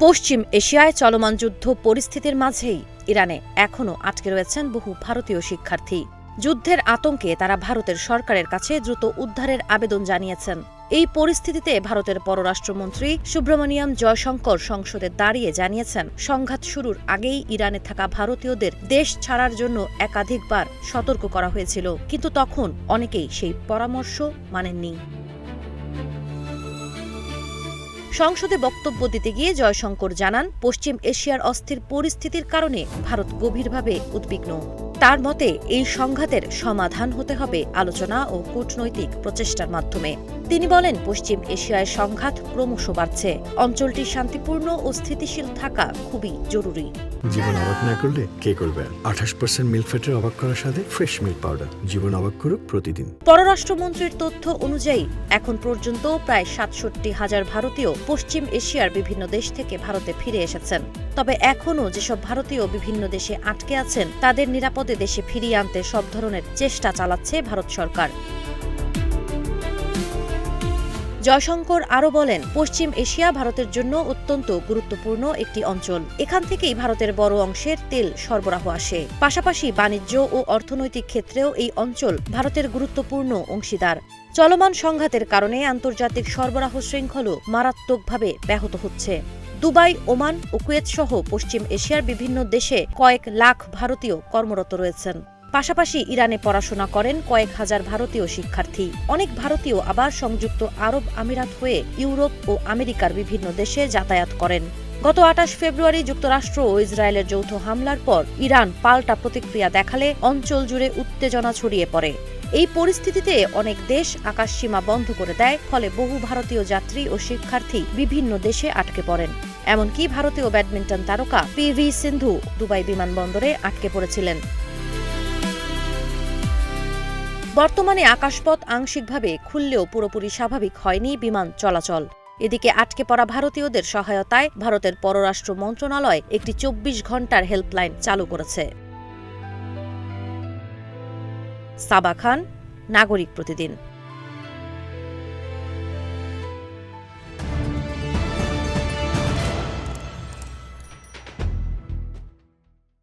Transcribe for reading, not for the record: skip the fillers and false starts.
পশ্চিম এশিয়ায় চলমান যুদ্ধ পরিস্থিতির মাঝেই ইরানে এখনও আটকে রয়েছেন বহু ভারতীয় শিক্ষার্থী। যুদ্ধের আতঙ্কে তারা ভারতের সরকারের কাছে দ্রুত উদ্ধারের আবেদন জানিয়েছেন। এই পরিস্থিতিতে ভারতের পররাষ্ট্রমন্ত্রী সুব্রমণিয়াম জয়শঙ্কর সংসদে দাঁড়িয়ে জানিয়েছেন, সংঘাত শুরুর আগেই ইরানে থাকা ভারতীয়দের দেশ ছাড়ার জন্য একাধিকবার সতর্ক করা হয়েছিল, কিন্তু তখন অনেকেই সেই পরামর্শ মানেননি। সংসদে বক্তব্য দিতে গিয়ে জয়শঙ্কর জানান, পশ্চিম এশিয়ার অস্থির পরিস্থিতির কারণে ভারত গভীরভাবে উদ্বিগ্ন। তার মতে এই সংঘাতের সমাধান হতে হবে আলোচনা ও কূটনৈতিক প্রচেষ্টার মাধ্যমে। তিনি বলেন, পশ্চিম এশিয়ায় সংঘাত ক্রমশ বাড়ছে। অঞ্চলটি শান্তিপূর্ণ ও স্থিতিশীল থাকা খুবই জরুরি। জীবন অবাক না করলে কে করবে? 28% মিল্ক ফ্যাটের অবাক করার সাথে ফ্রেশ মিল্ক পাউডার। জীবন অবাক করুক প্রতিদিন। পররাষ্ট্রমন্ত্রীর তথ্য অনুযায়ী এখন পর্যন্ত প্রায় 67,000 ভারতীয় পশ্চিম এশিয়ার বিভিন্ন দেশ থেকে ভারতে ফিরে এসেছেন। তবে এখনও যেসব ভারতীয় বিভিন্ন দেশে আটকে আছেন তাদের নিরাপদে দেশে ফিরিয়ে আনতে সব ধরনের চেষ্টা চালাচ্ছে ভারত সরকার। জয়শঙ্কর আরও বলেন, পশ্চিম এশিয়া ভারতের জন্য অত্যন্ত গুরুত্বপূর্ণ একটি অঞ্চল। এখান থেকেই ভারতের বড় অংশের তেল সরবরাহ আসে। পাশাপাশি বাণিজ্য ও অর্থনৈতিক ক্ষেত্রেও এই অঞ্চল ভারতের গুরুত্বপূর্ণ অংশীদার। চলমান সংঘাতের কারণে আন্তর্জাতিক সরবরাহ শৃঙ্খলও মারাত্মকভাবে ব্যাহত হচ্ছে। দুবাই, ওমান ও কুয়েত সহ পশ্চিম এশিয়ার বিভিন্ন দেশে কয়েক লাখ ভারতীয় কর্মরত রয়েছেন। পাশাপাশি ইরানে পড়াশোনা করেন কয়েক হাজার ভারতীয় শিক্ষার্থী। অনেক ভারতীয় আবার সংযুক্ত আরব আমিরাত হয়ে ইউরোপ ও আমেরিকার বিভিন্ন দেশে যাতায়াত করেন। গত 28 ফেব্রুয়ারি যুক্তরাষ্ট্র ও ইসরায়েলের যৌথ হামলার পর ইরান পাল্টা প্রতিক্রিয়া দেখালে অঞ্চল জুড়ে উত্তেজনা ছড়িয়ে পড়ে। এই পরিস্থিতিতে অনেক দেশ আকাশসীমা বন্ধ করে দেয়, ফলে বহু ভারতীয় যাত্রী ও শিক্ষার্থী বিভিন্ন দেশে আটকে পড়েন। এমনকি ভারতীয় ব্যাডমিন্টন তারকা PV সিন্ধু দুবাই বিমানবন্দরে আটকে পড়েছিলেন। বর্তমানে আকাশপথ আংশিকভাবে খুললেও পুরোপুরি স্বাভাবিক হয়নি বিমান চলাচল। এদিকে আটকে পড়া ভারতীয়দের সহায়তায় ভারতের পররাষ্ট্র মন্ত্রণালয় একটি 24 ঘণ্টার হেল্পলাইন চালু করেছে। সাবা খান, নাগরিক প্রতিদিন।